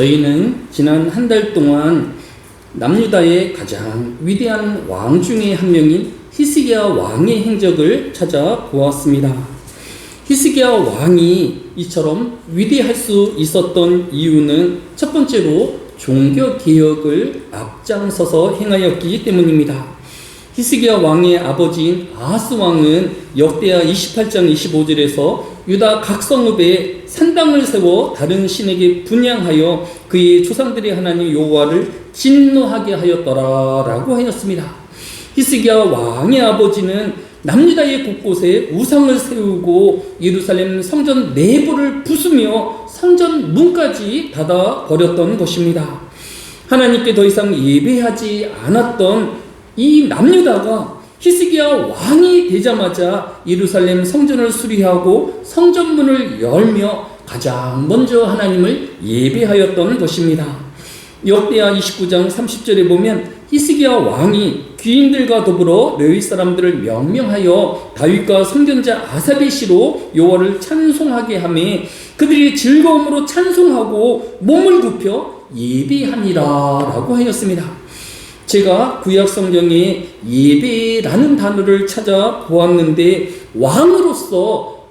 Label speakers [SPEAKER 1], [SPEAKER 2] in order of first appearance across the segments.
[SPEAKER 1] 저희는 지난 한 달 동안 남유다의 가장 위대한 왕 중에 한 명인 히스기야 왕의 행적을 찾아보았습니다. 히스기야 왕이 이처럼 위대할 수 있었던 이유는 첫 번째로 종교개혁을 앞장서서 행하였기 때문입니다. 히스기야 왕의 아버지인 아하스 왕은 역대하 28장 25절에서 유다 각 성읍에 산당을 세워 다른 신에게 분향하여 그의 조상들의 하나님 여호와를 진노하게 하였더라라고 하였습니다. 히스기야 왕의 아버지는 남유다의 곳곳에 우상을 세우고 예루살렘 성전 내부를 부수며 성전 문까지 닫아 버렸던 것입니다. 하나님께 더 이상 예배하지 않았던 이 남유다가 히스기야 왕이 되자마자 예루살렘 성전을 수리하고 성전문을 열며 가장 먼저 하나님을 예배하였던 것입니다. 역대하 29장 30절에 보면 히스기야 왕이 귀인들과 더불어 레위 사람들을 명명하여 다윗과 선견자 아사의 시로 여호와를 찬송하게 하매 그들이 즐거움으로 찬송하고 몸을 굽혀 예배하니라 라고 하였습니다. 제가 구약 성경에 예배라는 단어를 찾아보았는데 왕으로서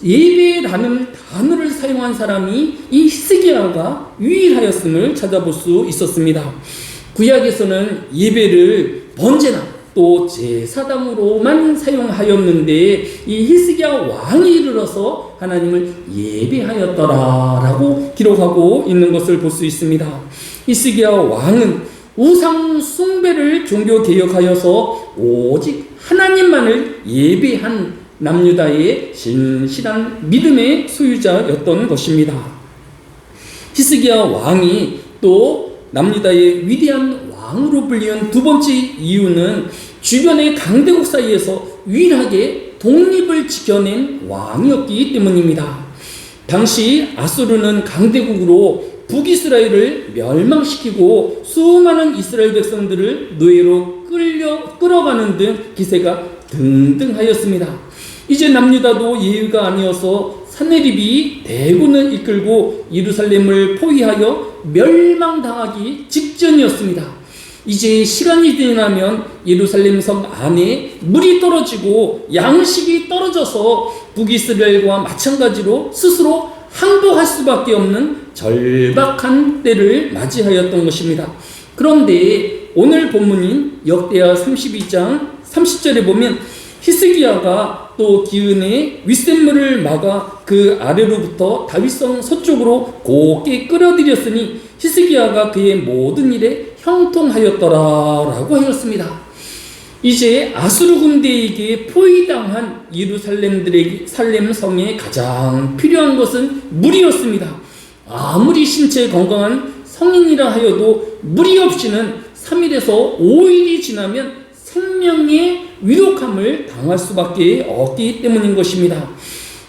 [SPEAKER 1] 예배라는 단어를 사용한 사람이 이 히스기야가 유일하였음을 찾아볼 수 있었습니다. 구약에서는 예배를 번제나 또 제사당으로만 사용하였는데 이 히스기야 왕이 이르러서 하나님을 예배하였더라라고 기록하고 있는 것을 볼 수 있습니다. 히스기야 왕은 우상 숭배를 종교개혁하여서 오직 하나님만을 예배한 남유다의 진실한 믿음의 소유자였던 것입니다. 히스기야 왕이 또 남유다의 위대한 왕으로 불리는 두 번째 이유는 주변의 강대국 사이에서 유일하게 독립을 지켜낸 왕이었기 때문입니다. 당시 아수르는 강대국으로 북이스라엘을 멸망시키고 수많은 이스라엘 백성들을 노예로 끌어가는 등 기세가 등등하였습니다. 이제 남유다도 예외가 아니어서 산헤립이 대군을 이끌고 예루살렘을 포위하여 멸망당하기 직전이었습니다. 이제 시간이 지나면 예루살렘 성 안에 물이 떨어지고 양식이 떨어져서 북이스라엘과 마찬가지로 스스로 항복할 수밖에 없는 절박한 때를 맞이하였던 것입니다. 그런데 오늘 본문인 역대하 32장 30절에 보면 히스기야가 또 기은의 윗샘물을 막아 그 아래로부터 다윗성 서쪽으로 곱게 끌어들였으니 히스기야가 그의 모든 일에 형통하였더라라고 하였습니다. 이제 아수르 군대에게 포위당한 예루살렘들에게 살렘 성에 가장 필요한 것은 물이었습니다. 아무리 신체 건강한 성인이라 하여도 물이 없이는 3일에서 5일이 지나면 생명의 위독함을 당할 수밖에 없기 때문인 것입니다.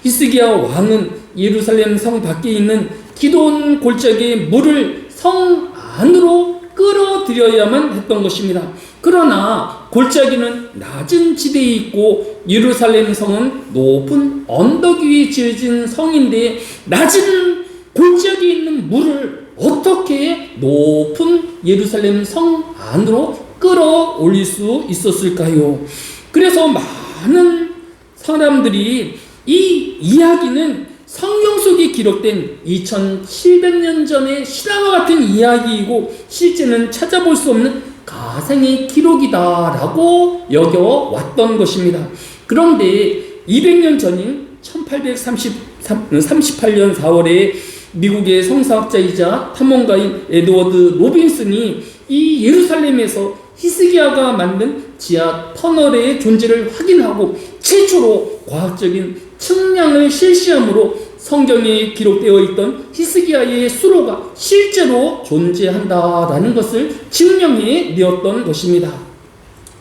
[SPEAKER 1] 히스기야 왕은 예루살렘 성 밖에 있는 기돈 골짜기의 물을 성 안으로 끌어들여야만 했던 것입니다. 그러나 골짜기는 낮은 지대에 있고 예루살렘 성은 높은 언덕 위에 지어진 성인데 낮은 골짜기에 있는 물을 어떻게 높은 예루살렘 성 안으로 끌어올릴 수 있었을까요? 그래서 많은 사람들이 이 이야기는 성경 속에 기록된 2700년 전의 신화와 같은 이야기이고 실제는 찾아볼 수 없는 가상의 기록이다라고 여겨왔던 것입니다. 그런데 200년 전인 1838년 4월에 미국의 성사학자이자 탐험가인 에드워드 로빈슨이 이 예루살렘에서 히스기야가 만든 지하 터널의 존재를 확인하고 최초로 과학적인 측량을 실시함으로 성경에 기록되어 있던 히스기야의 수로가 실제로 존재한다라는 것을 증명해 내었던 것입니다.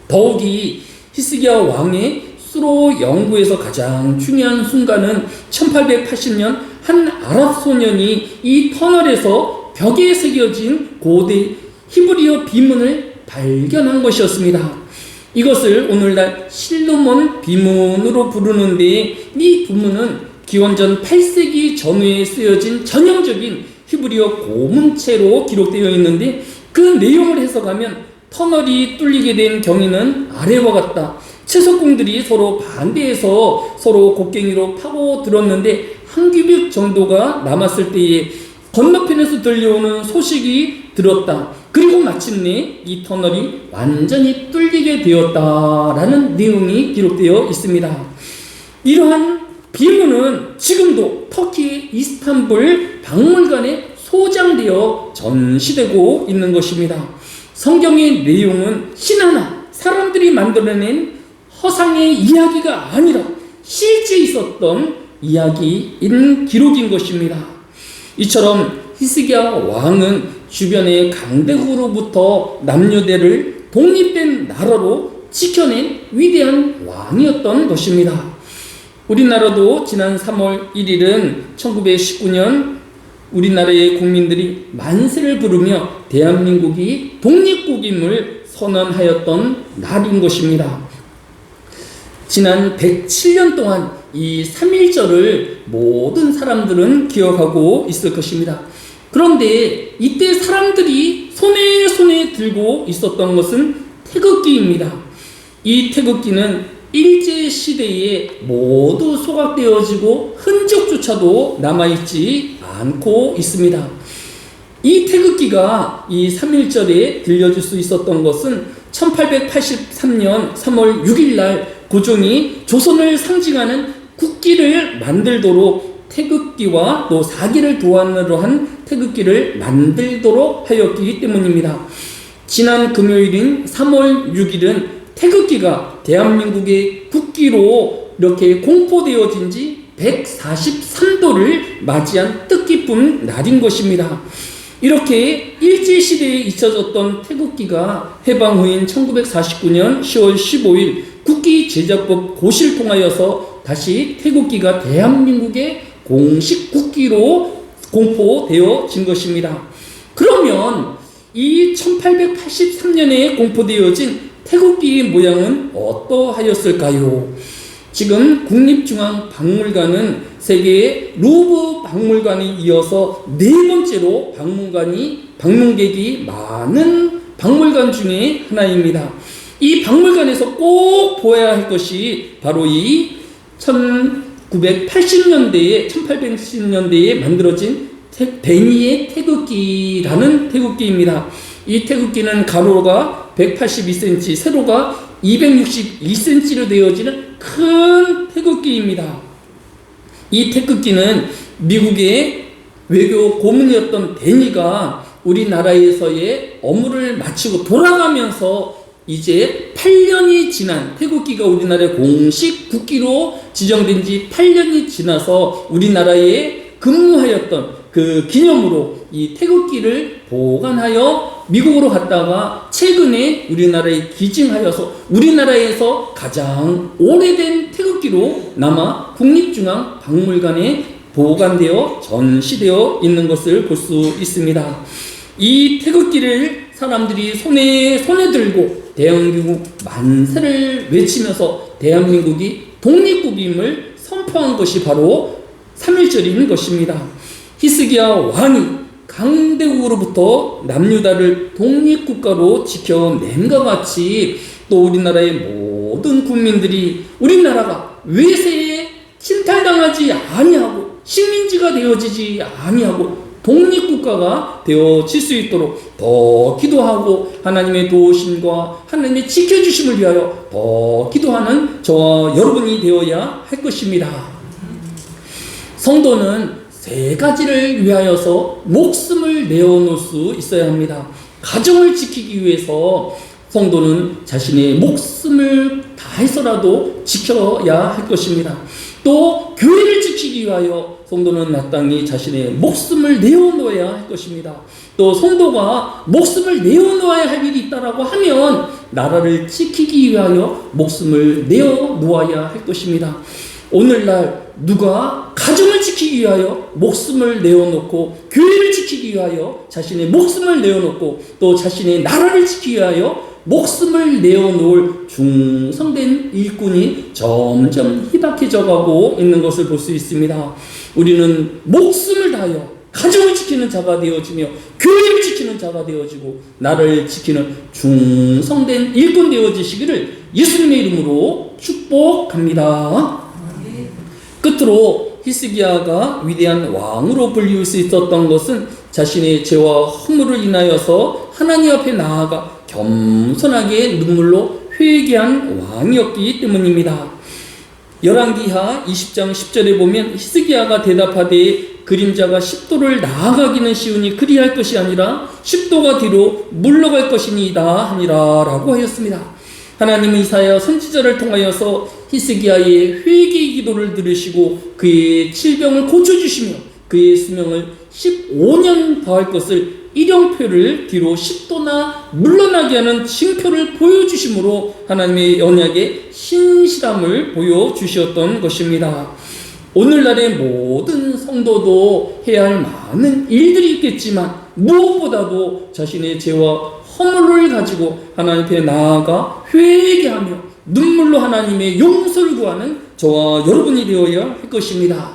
[SPEAKER 1] 더욱이 히스기야 왕의 수로 연구에서 가장 중요한 순간은 1880년 한 아랍 소년이 이 터널에서 벽에 새겨진 고대 히브리어 비문을 발견한 것이었습니다. 이것을 오늘날 실로몬 비문으로 부르는데 이 비문은 기원전 8세기 전후에 쓰여진 전형적인 히브리어 고문체로 기록되어 있는데 그 내용을 해석하면 터널이 뚫리게 된 경위는 아래와 같다. 채석공들이 서로 반대해서 서로 곡괭이로 파고들었는데 한 규빗 정도가 남았을 때에 건너편에서 들려오는 소식이 들었다. 그리고 마침내 이 터널이 완전히 뚫리게 되었다라는 내용이 기록되어 있습니다. 이러한 비문은 지금도 터키 이스탄불 박물관에 소장되어 전시되고 있는 것입니다. 성경의 내용은 신화나 사람들이 만들어낸 허상의 이야기가 아니라 실제 있었던 이야기인 기록인 것입니다. 이처럼 히스기야 왕은 주변의 강대국으로부터 남유대를 독립된 나라로 지켜낸 위대한 왕이었던 것입니다. 우리나라도 지난 3월 1일은 1919년 우리나라의 국민들이 만세를 부르며 대한민국이 독립국임을 선언하였던 날인 것입니다. 지난 107년 동안 이 3.1절을 모든 사람들은 기억하고 있을 것입니다. 그런데 이때 사람들이 손에 들고 있었던 것은 태극기입니다. 이 태극기는 일제시대에 모두 소각되어지고 흔적조차도 남아있지 않고 있습니다. 이 태극기가 이 3.1절에 들려줄 수 있었던 것은 1883년 3월 6일 날 고종이 조선을 상징하는 국기를 만들도록 태극기와 또 사기를 도안으로 한 태극기를 만들도록 하였기 때문입니다. 지난 금요일인 3월 6일은 태극기가 대한민국의 국기로 이렇게 공포되어진 지 143도를 맞이한 뜻깊은 날인 것입니다. 이렇게 일제시대에 잊혀졌던 태극기가 해방 후인 1949년 10월 15일 국기 제작법 고시를 통하여서 다시 태극기가 대한민국의 공식 국기로 공포되어진 것입니다. 그러면 이 1883년에 공포되어진 태극기의 모양은 어떠하였을까요? 지금 국립중앙박물관은 세계 루브 박물관에 이어서 네 번째로 방문객이 많은 박물관 중에 하나입니다. 이 박물관에서 꼭 보아야 할 것이 바로 이 1880년대에 만들어진 베니의 태극기라는 태극기입니다. 이 태극기는 가로가 182cm, 세로가 262cm로 되어지는 큰 태극기입니다. 이 태극기는 미국의 외교 고문이었던 데니가 우리나라에서의 업무를 마치고 돌아가면서 이제 8년이 지난 태극기가 우리나라의 공식 국기로 지정된 지 8년이 지나서 우리나라에 근무하였던 그 기념으로 이 태극기를 보관하여 미국으로 갔다가 최근에 우리나라에 기증하여서 우리나라에서 가장 오래된 태극기로 남아 국립중앙박물관에 보관되어 전시되어 있는 것을 볼 수 있습니다. 이 태극기를 사람들이 손에 들고 대한민국 만세를 외치면서 대한민국이 독립국임을 선포한 것이 바로 3.1절인 것입니다. 히스기야 왕이 강대국으로부터 남유다를 독립국가로 지켜낸과 같이 또 우리나라의 모든 국민들이 우리나라가 외세에 침탈당하지 아니하고 식민지가 되어지지 아니하고 독립국가가 되어질 수 있도록 더 기도하고 하나님의 도우심과 하나님의 지켜주심을 위하여 더 기도하는 저와 여러분이 되어야 할 것입니다. 성도는 세 가지를 위하여서 목숨을 내어놓을 수 있어야 합니다. 가정을 지키기 위해서 성도는 자신의 목숨을 다해서라도 지켜야 할 것입니다. 또 교회를 지키기 위하여 성도는 마땅히 자신의 목숨을 내어놓아야 할 것입니다. 또 성도가 목숨을 내어놓아야 할 일이 있다라고 하면 나라를 지키기 위하여 목숨을 내어놓아야 할 것입니다. 오늘날 누가 가정을 지키기 위하여 목숨을 내어놓고 교회를 지키기 위하여 자신의 목숨을 내어놓고 또 자신의 나라를 지키기 위하여 목숨을 내어놓을 중성된 일꾼이 점점 희박해져 가고 있는 것을 볼 수 있습니다. 우리는 목숨을 다하여 가정을 지키는 자가 되어지며 교회를 지키는 자가 되어지고 나라를 지키는 중성된 일꾼 되어지시기를 예수님의 이름으로 축복합니다. 끝으로 히스기야가 위대한 왕으로 불릴 수 있었던 것은 자신의 죄와 허물을 인하여서 하나님 앞에 나아가 겸손하게 눈물로 회개한 왕이었기 때문입니다. 열왕기하 20장 10절에 보면 히스기야가 대답하되 그림자가 10도를 나아가기는 쉬우니 그리할 것이 아니라 10도가 뒤로 물러갈 것이니이다 하니라 라고 하였습니다. 하나님은 이사야 선지자를 통하여서 히스기야의 회개의 기도를 들으시고 그의 질병을 고쳐주시며 그의 수명을 15년 더할 것을 일형표를 뒤로 10도나 물러나게 하는 징표를 보여주심으로 하나님의 언약의 신실함을 보여주셨던 것입니다. 오늘날의 모든 성도도 해야 할 많은 일들이 있겠지만 무엇보다도 자신의 죄와 허물을 가지고 하나님 앞에 나아가 회개하며 눈물로 하나님의 용서를 구하는 저와 여러분이 되어야 할 것입니다.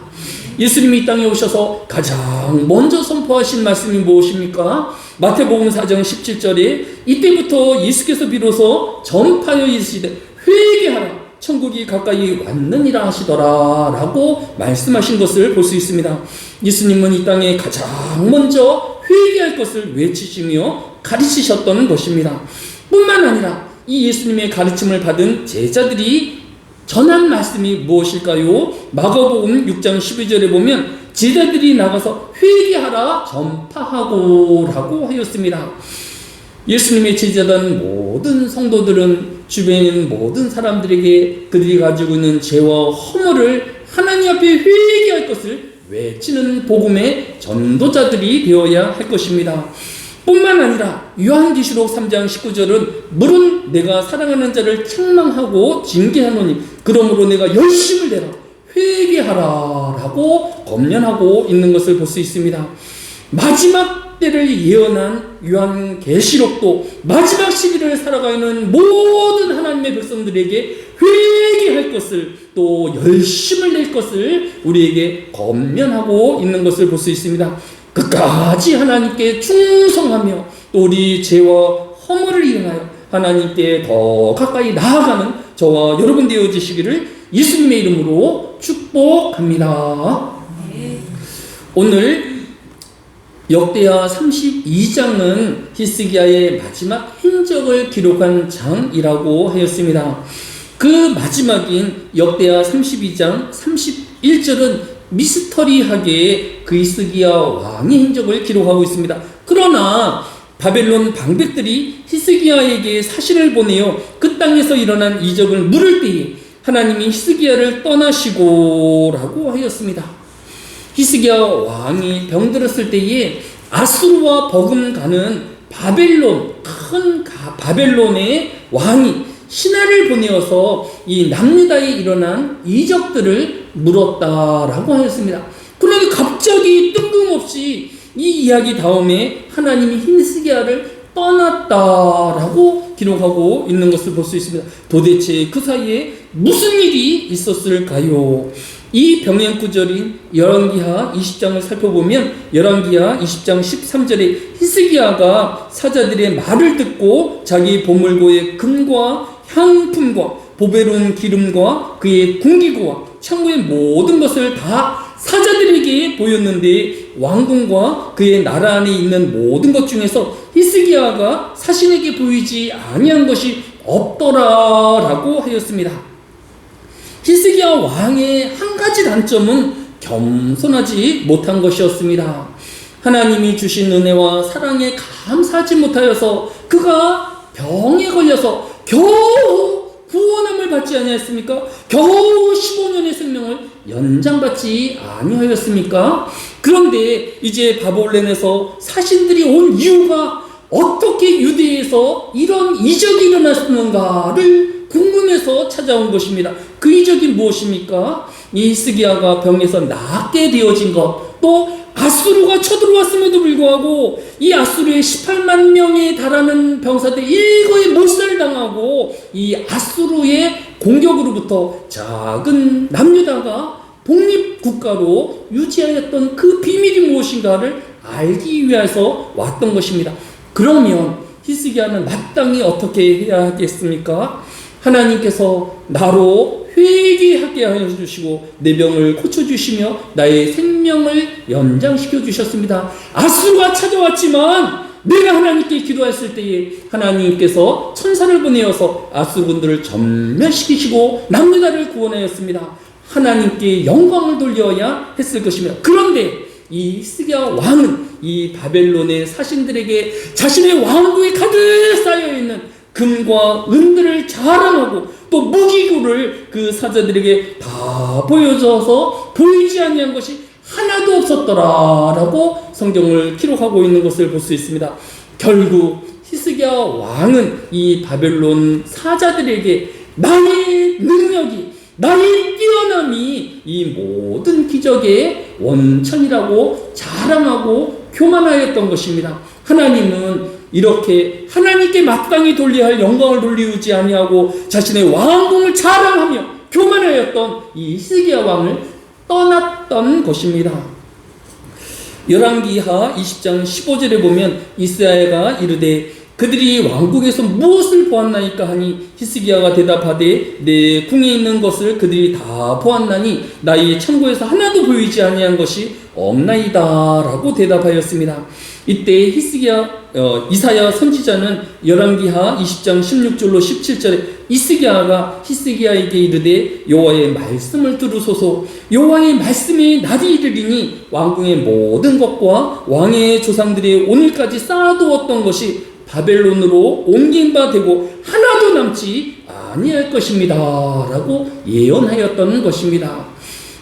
[SPEAKER 1] 예수님이 이 땅에 오셔서 가장 먼저 선포하신 말씀이 무엇입니까? 마태복음 4장 17절에 이때부터 예수께서 비로소 전파하여 이르시되 회개하라 천국이 가까이 왔느니라 하시더라 라고 말씀하신 것을 볼 수 있습니다. 예수님은 이 땅에 가장 먼저 회개할 것을 외치시며 가르치셨던 것입니다. 뿐만 아니라 이 예수님의 가르침을 받은 제자들이 전한 말씀이 무엇일까요? 마가복음 6장 12절에 보면 제자들이 나가서 회개하라 전파하고 라고 하였습니다. 예수님의 제자된 모든 성도들은 주변에 있는 모든 사람들에게 그들이 가지고 있는 죄와 허물을 하나님 앞에 회개할 것을 외치는 복음의 전도자들이 되어야 할 것입니다. 뿐만 아니라 요한계시록 3장 19절은 물은 내가 사랑하는 자를 책망하고 징계하노니 그러므로 내가 열심을 내라 회개하라 라고 권면하고 있는 것을 볼 수 있습니다. 마지막 때를 예언한 요한계시록도 마지막 시기를 살아가는 모든 하나님의 백성들에게 회개할 것을, 또 열심을 낼 것을 우리에게 권면하고 있는 것을 볼 수 있습니다. 끝까지 하나님께 충성하며 또 우리 죄와 허물을 인하여 하나님께 더 가까이 나아가는 저와 여러분 되어지시기를 예수님의 이름으로 축복합니다. 오늘 역대하 32장은 히스기야의 마지막 행적을 기록한 장이라고 하였습니다. 그 마지막인 역대하 32장 31절은 미스터리하게 그 히스기야 왕의 행적을 기록하고 있습니다. 그러나 바벨론 방백들이 히스기야에게 사신을 보내어 그 땅에서 일어난 이적을 물을 때에 하나님이 히스기야를 떠나시고 라고 하였습니다. 히스기야 왕이 병들었을 때에 아수르와 버금가는 바벨론의 왕이 신하를 보내어서 이 남유다에 일어난 이적들을 물었다라고 하였습니다. 그런데 갑자기 뜬금없이 이 이야기 다음에 하나님이 히스기야를 떠났다라고 기록하고 있는 것을 볼 수 있습니다. 도대체 그 사이에 무슨 일이 있었을까요? 이 병행구절인 열왕기하 20장을 살펴보면 열왕기하 20장 13절에 히스기야가 사자들의 말을 듣고 자기 보물고의 금과 향품과 보배로운 기름과 그의 궁기구와 창고의 모든 것을 다 사자들에게 보였는데 왕궁과 그의 나라 안에 있는 모든 것 중에서 히스기야가 사신에게 보이지 아니한 것이 없더라라고 하였습니다. 히스기야 왕의 한 가지 단점은 겸손하지 못한 것이었습니다. 하나님이 주신 은혜와 사랑에 감사하지 못하여서 그가 병에 걸려서 겨우 구원함을 받지 아니하였습니까? 겨우 15년의 생명을 연장받지 아니하였습니까? 그런데 이제 바벨론에서 사신들이 온 이유가 어떻게 유대에서 이런 이적이 일어났는가를 궁금해서 찾아온 것입니다. 그 이적이 무엇입니까? 이 히스기야가 병에서 낫게 되어진 것, 또 아수르가 쳐들어왔음에도 불구하고 이 아수르의 18만 명에 달하는 병사들 일거에 몰살당하고 이 아수르의 공격으로부터 작은 남유다가 독립국가로 유지하였던 그 비밀이 무엇인가를 알기 위해서 왔던 것입니다. 그러면 히스기야는 마땅히 어떻게 해야 하겠습니까? 하나님께서 나로 회개하게 하여 주시고 내 병을 고쳐주시며 나의 생명을 연장시켜 주셨습니다. 아수르가 찾아왔지만 내가 하나님께 기도했을 때에 하나님께서 천사를 보내어서 아수르군들을 전멸시키시고 남유다를 구원하였습니다. 하나님께 영광을 돌려야 했을 것입니다. 그런데 이 히스기야 왕은 이 바벨론의 사신들에게 자신의 왕국에 가득 쌓여있는 금과 은들을 자랑하고 또 무기구를 그 사자들에게 다 보여줘서 보이지 아니한 것이 하나도 없었더라라고 성경을 기록하고 있는 것을 볼 수 있습니다. 결국 히스기야 왕은 이 바벨론 사자들에게 나의 능력이, 나의 뛰어남이 이 모든 기적의 원천이라고 자랑하고 교만하였던 것입니다. 하나님은 이렇게 하나님께 마땅히 돌려야 할 영광을 돌리지 아니하고 자신의 왕궁을 자랑하며 교만하였던 이 히스기야 왕을 떠났던 것입니다. 열왕기하 20장 15절에 보면 이스라엘가 이르되 그들이 왕궁에서 무엇을 보았나이까 하니 히스기야가 대답하되 내 궁에 있는 것을 그들이 다 보았나니 나의 창고에서 하나도 보이지 아니한 것이 없나이다 라고 대답하였습니다. 이때 이사야 선지자는 열왕기하 20장 16절로 17절에 이스기야가 히스기야에게 이르되 여호와의 말씀을 들으소서. 여호와의 말씀이 날이 이르리니 왕궁의 모든 것과 왕의 조상들이 오늘까지 쌓아두었던 것이 바벨론으로 옮긴 바 되고 하나도 남지 아니할 것입니다 라고 예언하였던 것입니다.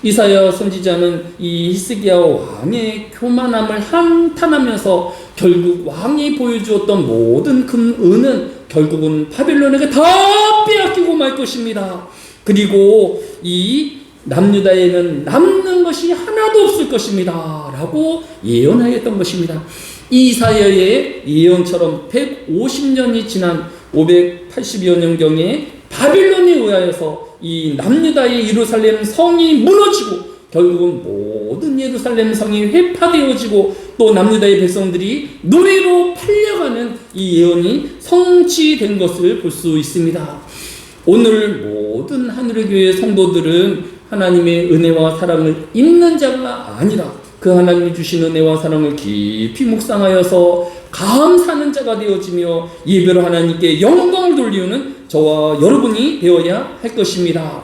[SPEAKER 1] 이사야 선지자는 이 히스기야 왕의 교만함을 한탄하면서 결국 왕이 보여주었던 모든 금은은 결국은 바벨론에게 다 빼앗기고 말 것입니다. 그리고 이 남유다에는 남는 것이 하나도 없을 것입니다 라고 예언하였던 것입니다. 이사야의 예언처럼 150년이 지난 580여 년경에 바빌론에 의하여서 이 남유다의 예루살렘 성이 무너지고 결국은 모든 예루살렘 성이 회파되어지고 또 남유다의 백성들이 노예로 팔려가는 이 예언이 성취된 것을 볼 수 있습니다. 오늘 모든 하늘의 교회 성도들은 하나님의 은혜와 사랑을 잊는 자가 아니라 그 하나님이 주신 은혜와 사랑을 깊이 묵상하여서 감사하는 자가 되어지며 예배로 하나님께 영광을 돌리는 저와 여러분이 되어야 할 것입니다.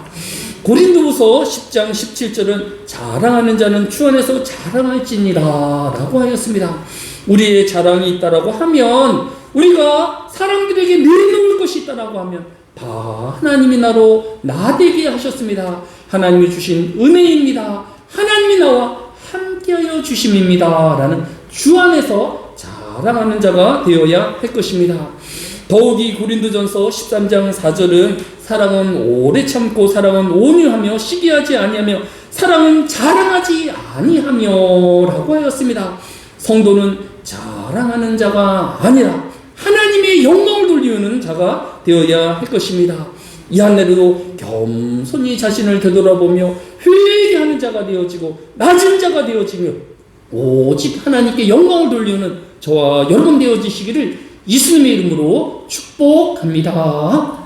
[SPEAKER 1] 고린도후서 10장 17절은 자랑하는 자는 주 안에서 자랑할지니라 라고 하였습니다. 우리의 자랑이 있다라고 하면, 우리가 사람들에게 내놓을 것이 있다라고 하면 다 하나님이 나로 나되게 하셨습니다. 하나님이 주신 은혜입니다. 하나님이 나와 함께하여 주심입니다 라는 주 안에서 자랑하는 자가 되어야 할 것입니다. 더욱이 고린도전서 13장 4절은 사랑은 오래 참고 사랑은 온유하며 시기하지 아니하며 사랑은 자랑하지 아니하며 라고 하였습니다. 성도는 자랑하는 자가 아니라 하나님의 영광을 돌리는 자가 되어야 할 것입니다. 이 한 해도 겸손히 자신을 되돌아보며 회개하는 자가 되어지고 낮은 자가 되어지며 오직 하나님께 영광을 돌리는 저와 여러분 되어지시기를 예수님의 이름으로 축복합니다.